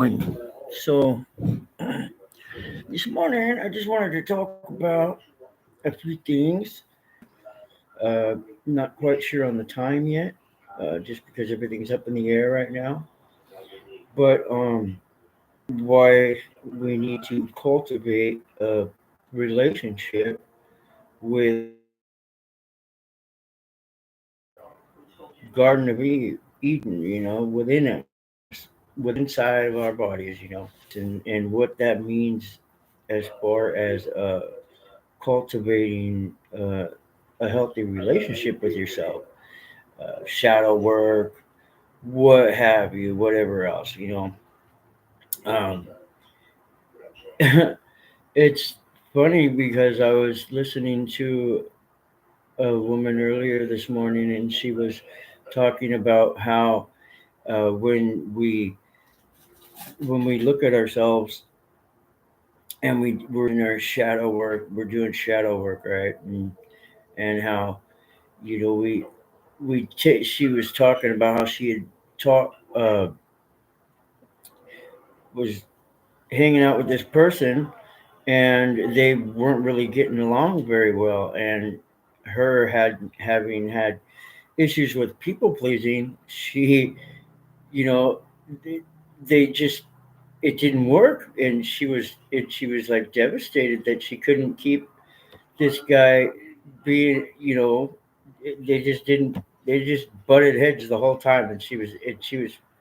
So this morning, I just wanted to talk about a few things. Uh, Not quite sure on the time yet, just because everything's up in the air right now. But why we need to cultivate a relationship with Garden of Eden, within us, within inside of our bodies. And what that means as far as cultivating a healthy relationship with yourself, shadow work, what have you, whatever else. Um, it's funny because I was listening to a woman earlier this morning, and she was talking about how uh, when we when we look at ourselves and we're in our shadow work, we're doing shadow work, right? And how she was talking about how she had taught was hanging out with this person, and they weren't really getting along very well, and her having had issues with people pleasing. She you know they, they just it didn't work, and she was like devastated that she couldn't keep this guy being, they just didn't, they just butted heads the whole time, and she was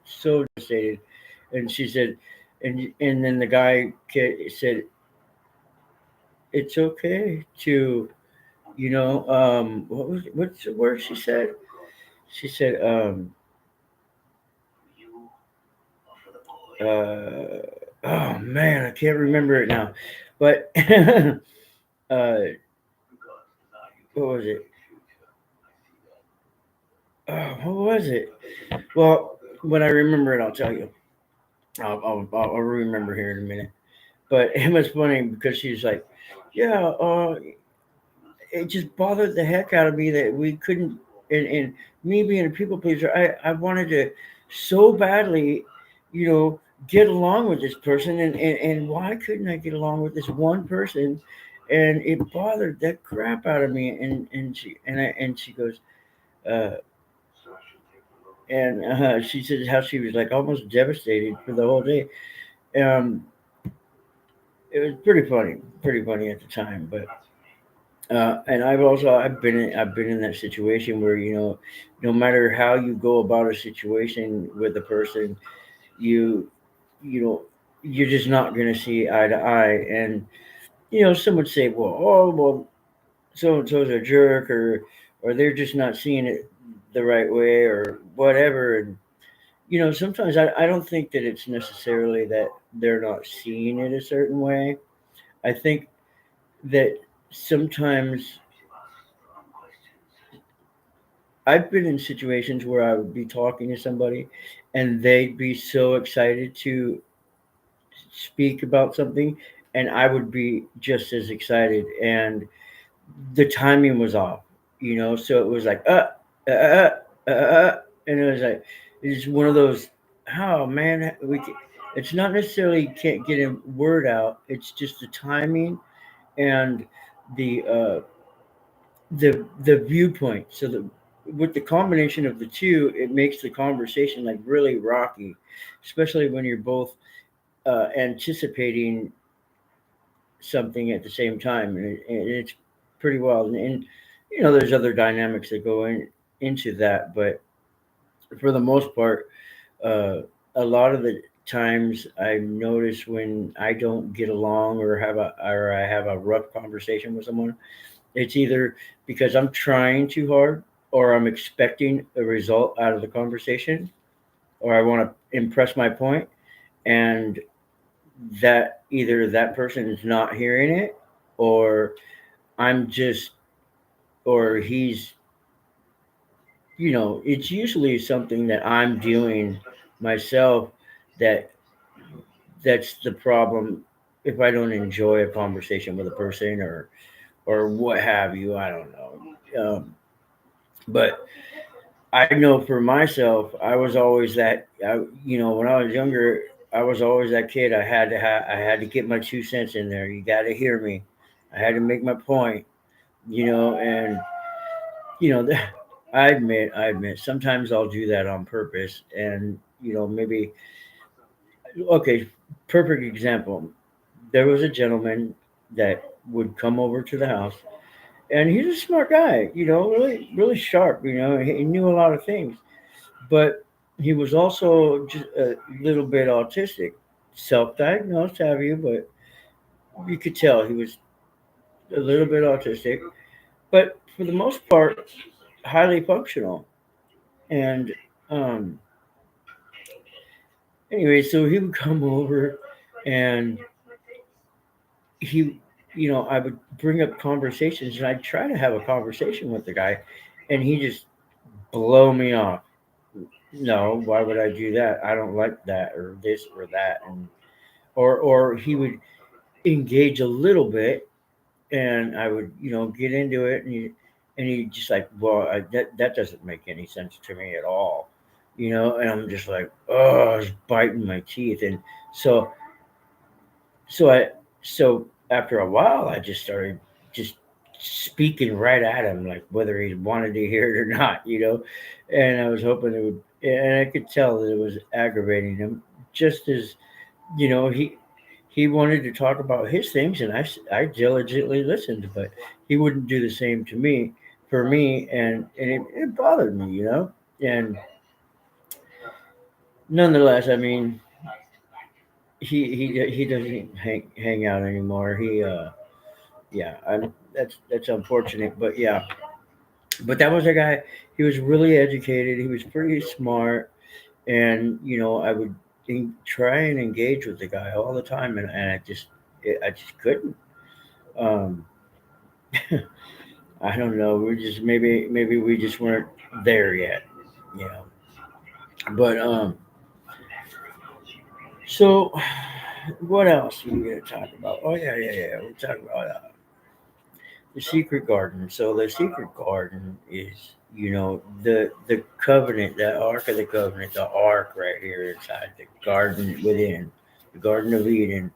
so devastated. And she said, and then the guy said, it's okay to, what's the word she said? She said, oh man, I can't remember it now, but what was it? What was it? Well, when I remember it, I'll tell you. I'll remember here in a minute. But it was funny because she's like, yeah, it just bothered the heck out of me that we couldn't, and me being a people pleaser, I wanted to so badly, you know, get along with this person, and why couldn't I get along with this one person? And it bothered that crap out of me. And she goes, uh, and she said how she was like almost devastated for the whole day. Um, it was pretty funny at the time. But and I've been in that situation where, no matter how you go about a situation with a person, you you know you're just not going to see eye to eye. And some would say, well, so and so's a jerk, or they're just not seeing it the right way, or whatever. And sometimes I don't think that it's necessarily that they're not seeing it a certain way. I think that sometimes I've been in situations where I would be talking to somebody, and they'd be so excited to speak about something, and I would be just as excited, and the timing was off. So it was like and it was like, it's one of those, oh man, it's not necessarily can't get a word out, it's just the timing and the uh the viewpoint. So with the combination of the two, it makes the conversation like really rocky, especially when you're both anticipating something at the same time, and it's pretty wild. And there's other dynamics that go into that, but for the most part, uh, a lot of the times I notice when I don't get along, or I have a rough conversation with someone, it's either because I'm trying too hard, or I'm expecting a result out of the conversation, or I want to impress my point, and that either that person is not hearing it, or I'm just, or he's, it's usually something that I'm doing myself, that that's the problem. If I don't enjoy a conversation with a person, or what have you, I don't know. But I know for myself, I was always that. When I was younger, I was always that kid. I had to get my 2 cents in there. You got to hear me. I had to make my point, and you know, I admit, sometimes I'll do that on purpose, and maybe okay, perfect example. There was a gentleman that would come over to the house, and he's a smart guy, really, really sharp. He knew a lot of things, but he was also just a little bit autistic, self-diagnosed, have you? But you could tell he was a little bit autistic, but for the most part, highly functional. And um, anyway, so he would come over, and he, I would bring up conversations, and I'd try to have a conversation with the guy, and he just blow me off. No, why would I do that? I don't like that or this or that, and or he would engage a little bit, and I would get into it, and he just like, well, that doesn't make any sense to me at all, and I'm just like, oh, I was biting my teeth, and so so I so after a while I just started just speaking right at him, like whether he wanted to hear it or not, and I was hoping it would, and I could tell that it was aggravating him, just as he wanted to talk about his things, and I diligently listened, but he wouldn't do the same to me, for me, and it bothered me, and nonetheless, I mean, he doesn't hang out anymore. Yeah, that's unfortunate, but yeah, but that was a guy. He was really educated. He was pretty smart, and I would try and engage with the guy all the time, and I just couldn't. Um, I don't know. We just maybe we just weren't there yet, you know. But so what else are we gonna talk about? Oh yeah. We're talking about the secret garden. So the secret garden is the covenant, the ark of the covenant, the ark right here inside the garden within the Garden of Eden,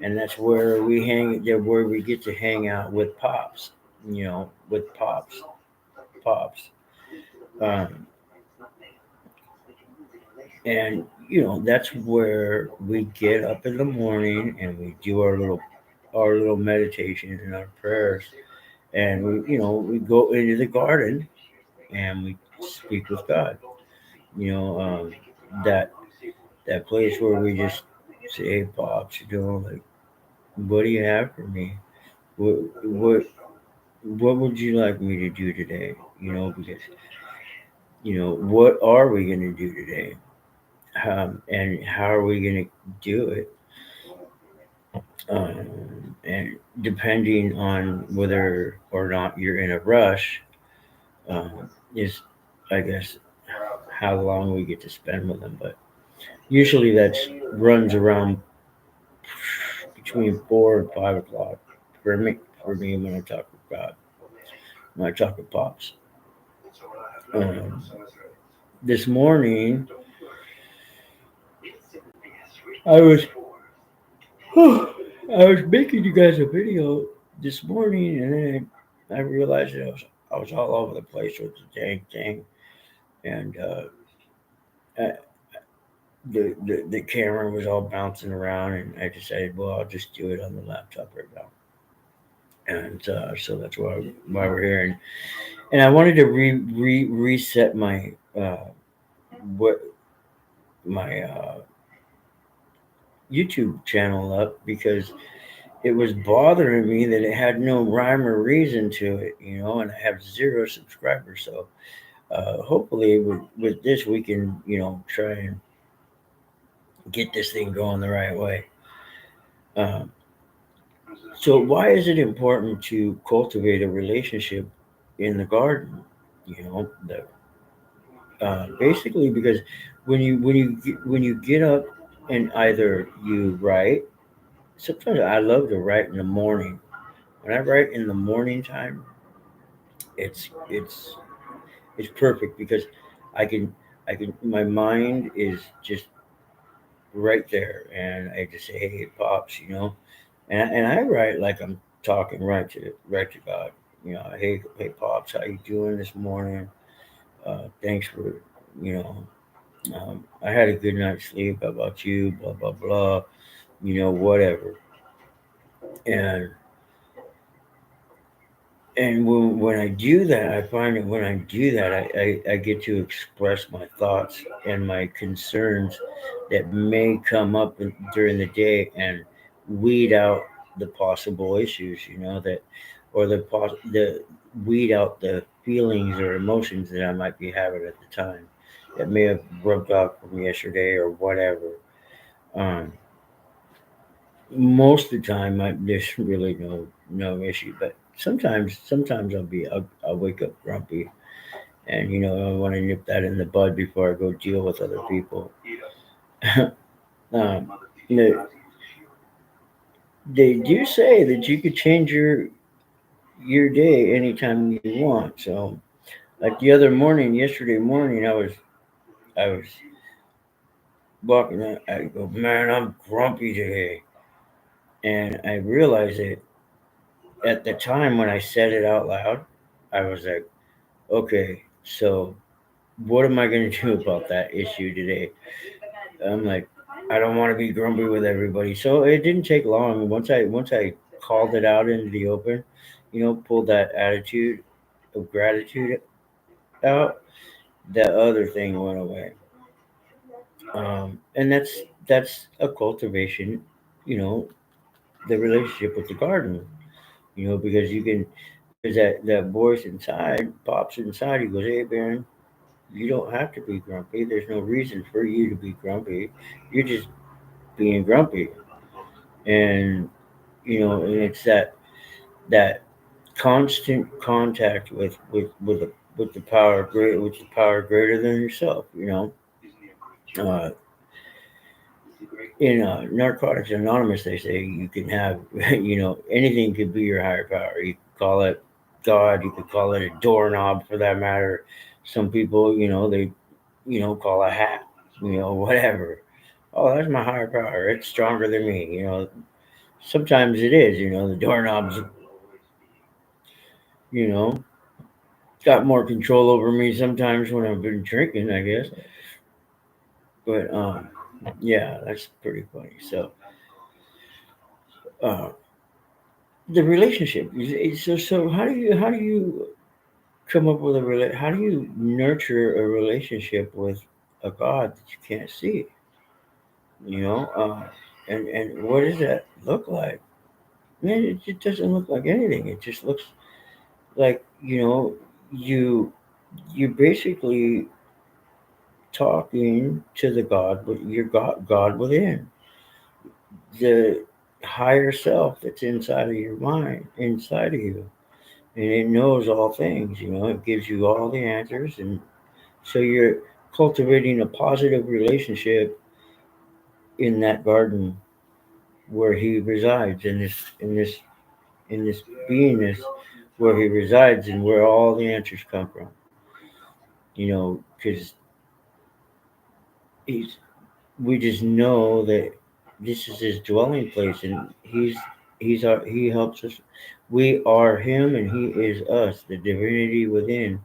and that's where we hang. There where we get to hang out with pops. With pops. Um, and that's where we get up in the morning and we do our little meditation and our prayers, and we go into the garden and we speak with God. That that place where we just say, "Hey, pops, like, what do you have for me? What would you like me to do today? Because what are we going to do today? And how are we going to do it? And depending on whether or not you're in a rush, is, I guess, how long we get to spend with them. But usually that's runs around between 4 and 5 o'clock for me. For me, when I talk with God, when I talk with pops. Um, this morning, I was I was making you guys a video this morning, and then I realized that I was all over the place with the dang thing, and uh, the camera was all bouncing around, and I decided, well, I'll just do it on the laptop right now, and so that's why we're here, and I wanted to reset what my YouTube channel up, because it was bothering me that it had no rhyme or reason to it, and I have 0 subscribers. So hopefully with this we can try and get this thing going the right way. Um, so why is it important to cultivate a relationship in the garden? Basically because when you get up and either you write. Sometimes I love to write in the morning. When I write in the morning time, it's it's it's perfect because I can my mind is just right there, and I just say, "Hey, pops," and I write like I'm talking right to God. Hey, pops, how you doing this morning? Thanks for, you know, I had a good night's sleep. How about you? Blah blah blah. Whatever. And when I do that, I find that when I do that, I get to express my thoughts and my concerns that may come up during the day, and weed out the possible issues, or the weed out the feelings or emotions that I might be having at the time that may have rubbed off from yesterday or whatever. Um, Most of the time, there's really no issue, but sometimes I'll wake up grumpy, and I want to nip that in the bud before I go deal with other people. um, they, they do say that you could change your day anytime you want. So, like yesterday morning, I was walking out. I go, man, I'm grumpy today, and I realized that at the time when I said it out loud, I was like, okay, so what am I going to do about that issue today? I'm like, I don't want to be grumpy with everybody. So it didn't take long. Once I called it out into the open, pulled that attitude of gratitude out, that other thing went away. And that's a cultivation, you know, the relationship with the garden, because because that voice inside pops inside. He goes, "Hey, Baron, you don't have to be grumpy. There's no reason for you to be grumpy. You're just being grumpy." And and it's that constant contact with the power great with the power greater than yourself. Uh, in Narcotics Anonymous, they say you can have anything could be your higher power. You could call it God. You could call it a doorknob, for that matter. Some people, they call a hat, whatever. Oh, that's my higher power. It's stronger than me. Sometimes it is. The doorknob's, you know, got more control over me sometimes when I've been drinking, I guess. But yeah, that's pretty funny. So uh, the relationship. So how do you come up with how do you nurture a relationship with a God that you can't see? You know, and what does that look like? Man, it just doesn't look like anything. It just looks like you you're basically talking to the God, but your God within, the higher self that's inside of your mind, inside of you, and it knows all things. It gives you all the answers, and so you're cultivating a positive relationship in that garden where He resides, in this beingness where He resides, and where all the answers come from. Because He's we just know that this is His dwelling place, and He helps us. We are Him, and He is us. The divinity within,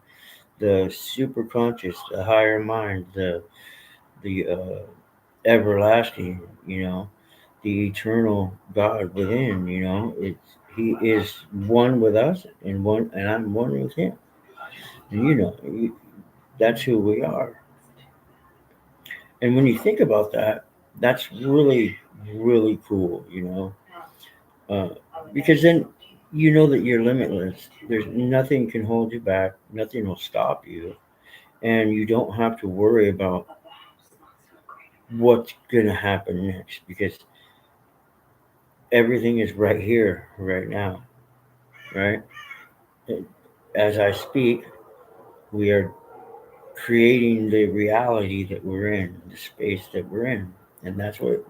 the super conscious, the higher mind, the everlasting. The eternal God within. He is one with us, and I'm one with Him. And that's who we are. And when you think about that, that's really, really cool, uh, because then you know that you're limitless. There's nothing can hold you back, nothing will stop you, and you don't have to worry about what's going to happen next, because everything is right here, right now, right? As I speak, we are creating the reality that we're in, the space that we're in, and that's what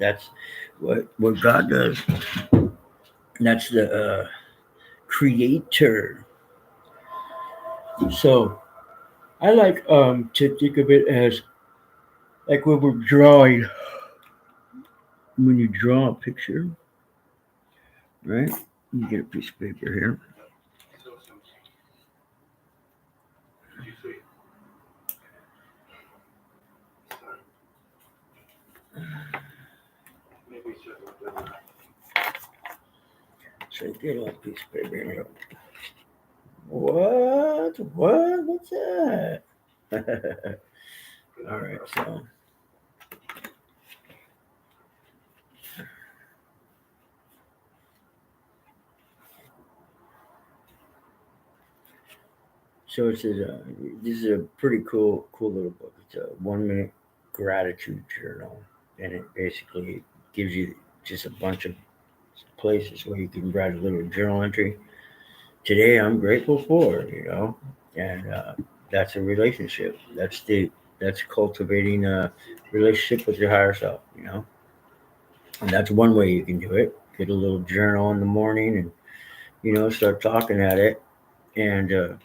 God does. That's the creator. So I like to think of it as like when we're drawing. when you draw a picture, right? You get a piece of paper here. So you get a little piece of paper here. What? What? What's that? All right, so it says this is a pretty cool little book. It's a 1 minute gratitude journal, and it basically gives you just a bunch of places where you can write a little journal entry. Today I'm grateful for, and that's a relationship. That's cultivating a relationship with your higher self. And that's one way you can do it. Get a little journal in the morning and start talking at it, and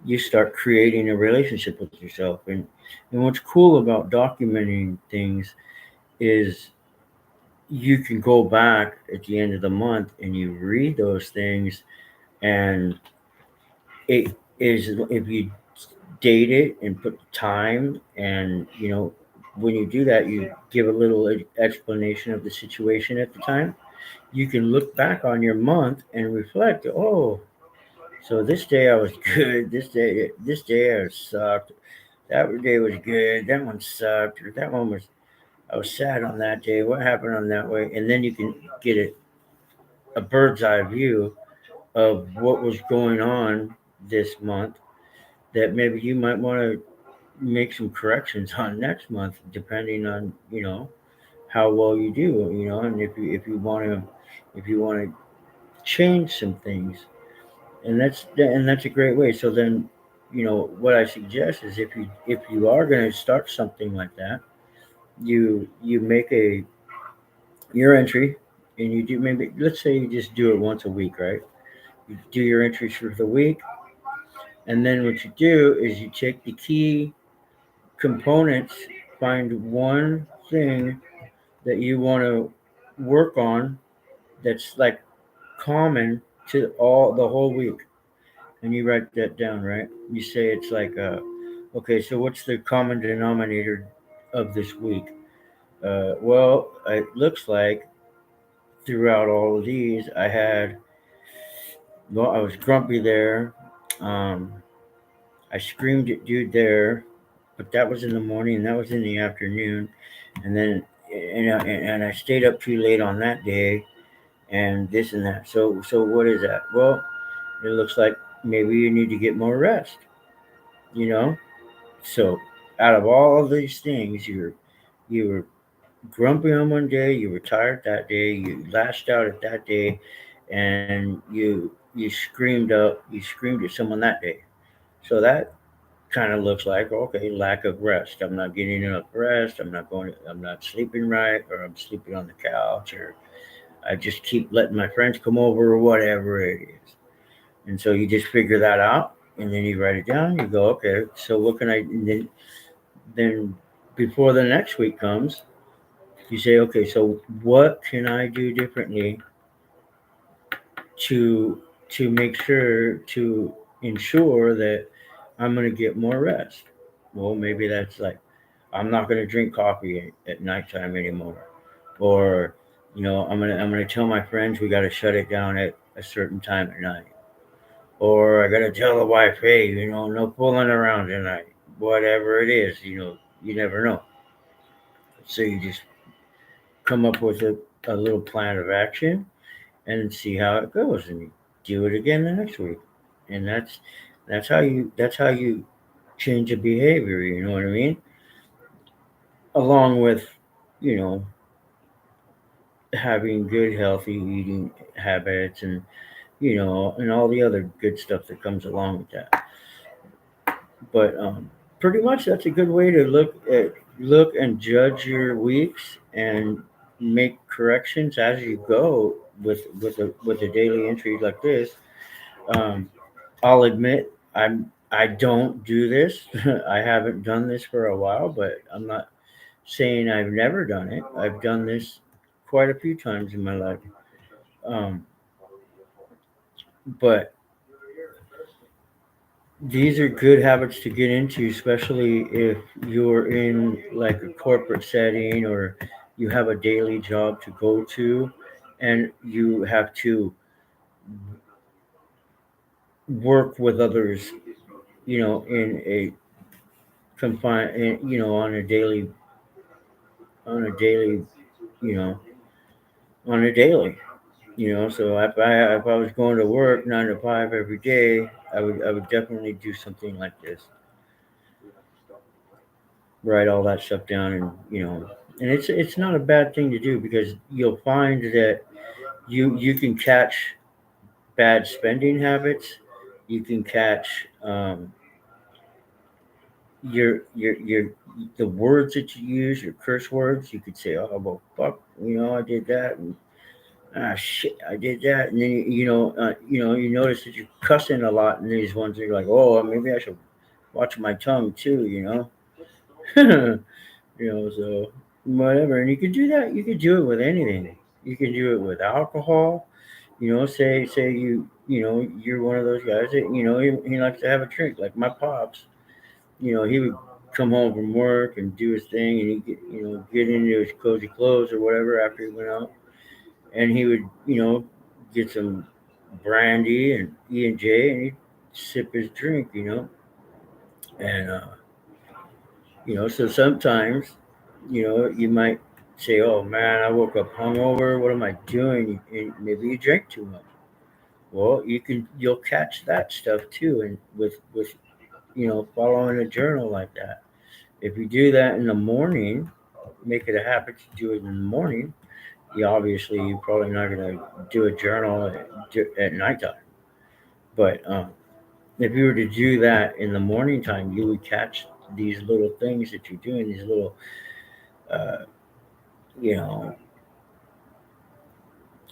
you start creating a relationship with yourself. And what's cool about documenting things is you can go back at the end of the month and you read those things, and it is, if you date it and put the time, and when you do that, you give a little explanation of the situation at the time. You can look back on your month and reflect. Oh, so this day I was good. This day I sucked. That day was good. That one sucked. Or that one was, I was sad on that day. What happened on that way? And then you can get a bird's eye view of what was going on this month, that maybe you might want to make some corrections on next month, depending on how well you do. And if you want to change some things, and that's a great way. So then, what I suggest is, if you are going to start something like that, you make a your entry, and you do, maybe, let's say you just do it once a week, right? You do your entries for the week, and then what you do is you take the key components, find one thing that you want to work on, that's like common to all the whole week, and you write that down, right? You say it's like, okay, so what's the common denominator of this week? Well, it looks like throughout all of these, I was grumpy there. Um, I screamed at dude there, but that was in the morning, and that was in the afternoon, and then and I stayed up too late on that day, and this and that. So what is that? Well, it looks like maybe you need to get more rest. You know. So out of all of these things, you were grumpy on one day, you were tired that day, you lashed out at that day, and you screamed at someone that day. So that kind of looks like, okay, lack of rest. I'm not getting enough rest. I'm not sleeping right, or I'm sleeping on the couch, or I just keep letting my friends come over, or whatever it is. And so you just figure that out, and then you write it down. You go, okay, so what can I? And then before the next week comes, you say, okay, so what can I do differently to make sure to ensure that I'm going to get more rest? Well, maybe that's like, I'm not going to drink coffee at nighttime anymore, or I'm gonna tell my friends we got to shut it down at a certain time at night, or I got to tell the wife, hey, no fooling around tonight. Whatever it is, you never know. So you just come up with a little plan of action and see how it goes, and you do it again the next week. And that's how you change a behavior. You know what I mean? Along with, you know having good healthy eating habits, and and all the other good stuff that comes along with that. But pretty much that's a good way to look and judge your weeks, and make corrections as you go with a daily entry like this. Um, I'll admit, I don't do this. I haven't done this for a while, but I'm not saying I've never done it. I've done this quite a few times in my life. Um, but these are good habits to get into, especially if you're in like a corporate setting or you have a daily job to go to and you have to work with others, in a on a daily, on a daily, you know, on a daily. So if I was going to work 9 to 5 every day, I would definitely do something like this. Write all that stuff down, and it's not a bad thing to do because you'll find that you can catch bad spending habits. You can catch your the words that you use, your curse words. You could say, "Oh well, fuck," I did that, and ah shit, I did that, and then you notice that you're cussing a lot in these ones. And you're like, "Oh, maybe I should watch my tongue too," So whatever. And you could do that. You could do it with anything. You can do it with alcohol. Say you're one of those guys that he likes to have a drink, like my pops. He would come home from work and do his thing, and he get into his cozy clothes or whatever after he went out, and he would get some brandy and E&J, and he'd sip his drink, and so sometimes, you might say, "Oh man, I woke up hungover. What am I doing?" And maybe you drank too much. Well, you'll catch that stuff too, and with following a journal like that. If you do that in the morning, make it a habit to do it in the morning. You're probably not going to do a journal at nighttime. But if you were to do that in the morning time, you would catch these little things that you're doing, these little uh, you know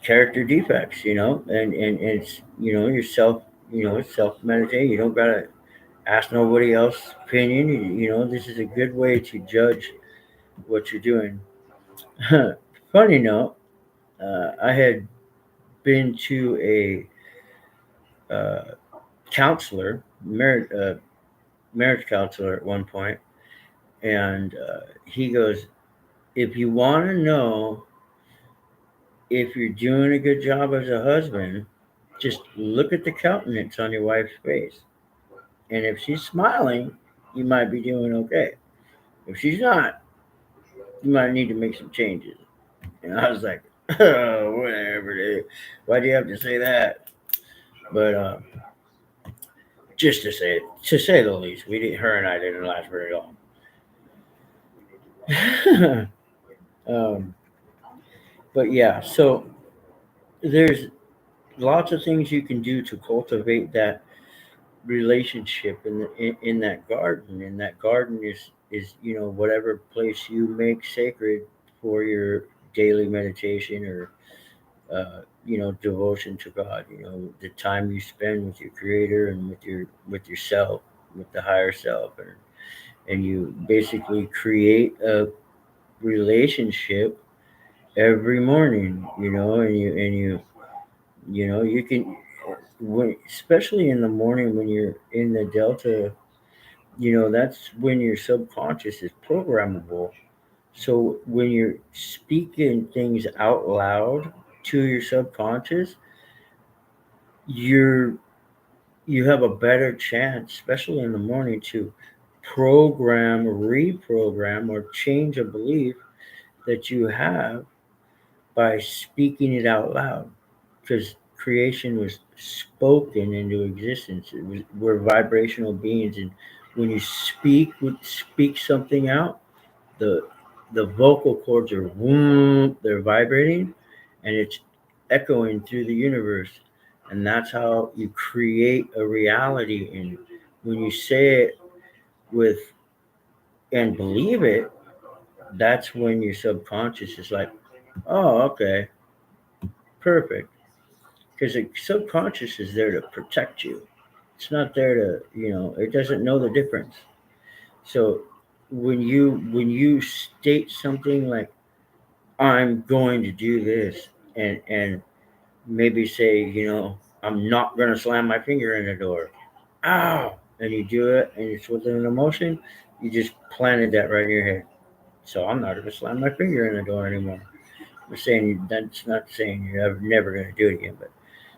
character defects, and it's yourself, self meditate. You don't gotta ask nobody else's opinion. This is a good way to judge what you're doing. Funny note, I had been to a counselor, marriage counselor at one point, and he goes, "If you want to know if you're doing a good job as a husband, just look at the countenance on your wife's face. And if she's smiling, you might be doing okay. If she's not, you might need to make some changes." And I was like, "Oh, whatever, dude. Why do you have to say that?" But just to say the least, her and I didn't last very long. um, but yeah, so there's lots of things you can do to cultivate that relationship in that garden. And that garden is whatever place you make sacred for your daily meditation or devotion to God. The time you spend with your Creator and with yourself, with the higher self, and you basically create a relationship every morning. You can, especially in the morning when you're in the delta. That's when your subconscious is programmable. So when you're speaking things out loud to your subconscious, you're you have a better chance, especially in the morning, to reprogram, or change a belief that you have by speaking it out loud. Because creation was spoken into existence. We're vibrational beings, and when you speak something out, the the vocal cords are they're vibrating, and it's echoing through the universe, and that's how you create a reality. And when you say it with and believe it, that's when your subconscious is like, "Oh, okay, perfect," because the subconscious is there to protect you. It's not there to, it doesn't know the difference. So when you state something like, I'm going to do this, and maybe say, I'm not going to slam my finger in the door. Ow! And you do it, and it's with an emotion. You just planted that right in your head. So I'm not going to slam my finger in the door anymore. I'm saying that's not saying you're never going to do it again, but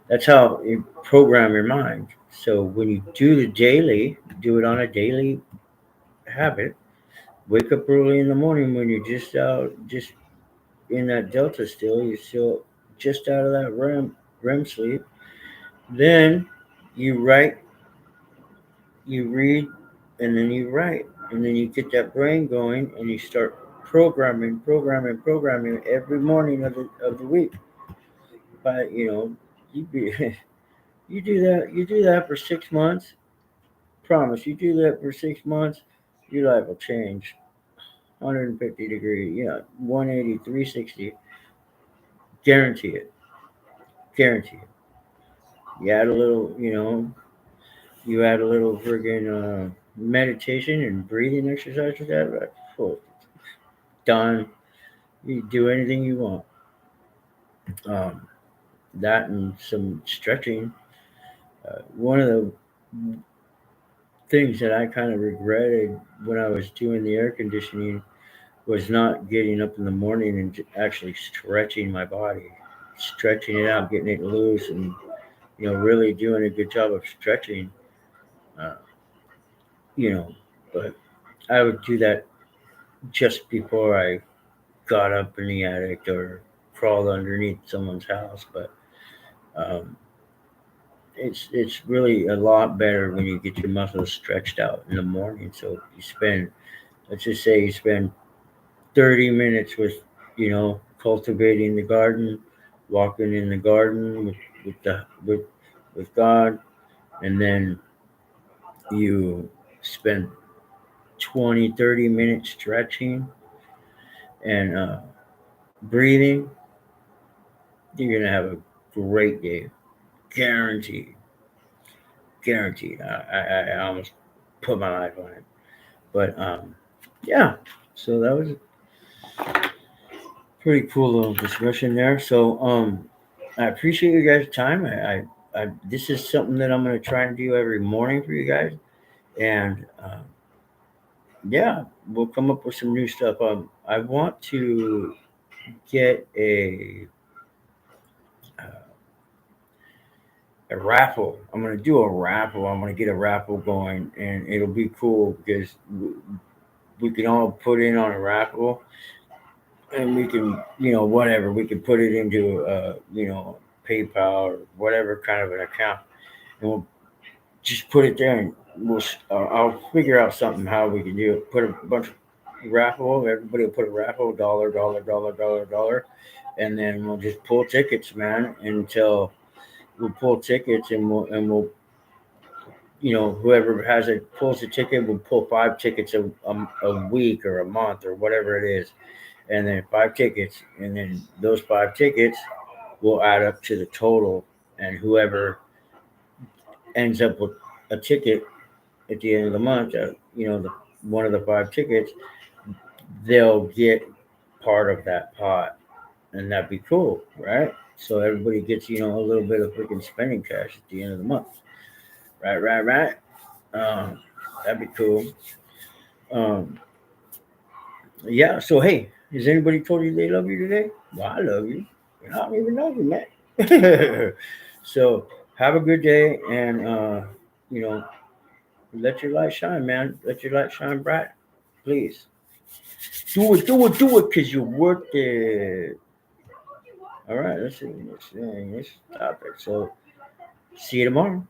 that's how you program your mind. So when you do the daily, do it on a daily habit. Wake up early in the morning when you're just in that delta still. You're still just out of that REM sleep. Then you write, you read, and then you write, and then you get that brain going, and you start programming every morning of the week. But you be, you do that for 6 months. Promise, you do that for 6 months, your life will change. 150 degree, 180, 360. Guarantee it. Guarantee it. You add a little, you add a little friggin' meditation and breathing exercise with that. Right? Oh, done. You do anything you want. Um, that and some stretching. One of the things that I kind of regretted when I was doing the air conditioning was not getting up in the morning and actually stretching my body, stretching it out, getting it loose, and really doing a good job of stretching. Uh, you know, but I would do that just before I got up in the attic or crawled underneath someone's house. But um, it's really a lot better when you get your muscles stretched out in the morning. So you spend, let's just say, you spend 30 minutes with cultivating the garden, walking in the garden with God, and then you spend 20-30 minutes stretching and breathing. You're gonna have a great day, guaranteed. Guaranteed. I almost put my life on it, but yeah. So that was pretty cool little discussion there. So I appreciate you guys' time. This is something that I'm gonna try and do every morning for you guys, and yeah, we'll come up with some new stuff. I want to get a raffle. I'm gonna do a raffle. I'm gonna get a raffle going, and it'll be cool because we can all put in on a raffle, and we can, whatever, we can put it into PayPal or whatever kind of an account, and we'll just put it there, and I'll figure out something how we can do it. Put a bunch of raffle. Everybody will put a raffle, dollar, dollar, dollar, dollar, dollar, and then we'll just pull tickets, man, until we'll pull tickets, and we'll whoever has it pulls a ticket will pull 5 tickets a week or a month or whatever it is, and then 5 tickets, and then those 5 tickets will add up to the total, and whoever ends up with a ticket at the end of the month, one of the 5 tickets, they'll get part of that pot, and that'd be cool, right? So everybody gets a little bit of freaking spending cash at the end of the month, right, right, right. Um, that'd be cool. Um, yeah. So hey, has anybody told you they love you today? Well, I love you, and I don't even know you, man. So have a good day, and you know, let your light shine, man. Let your light shine bright, please. Do it, cause you're worth it. All right, let's see. Let's stop it. So see you tomorrow.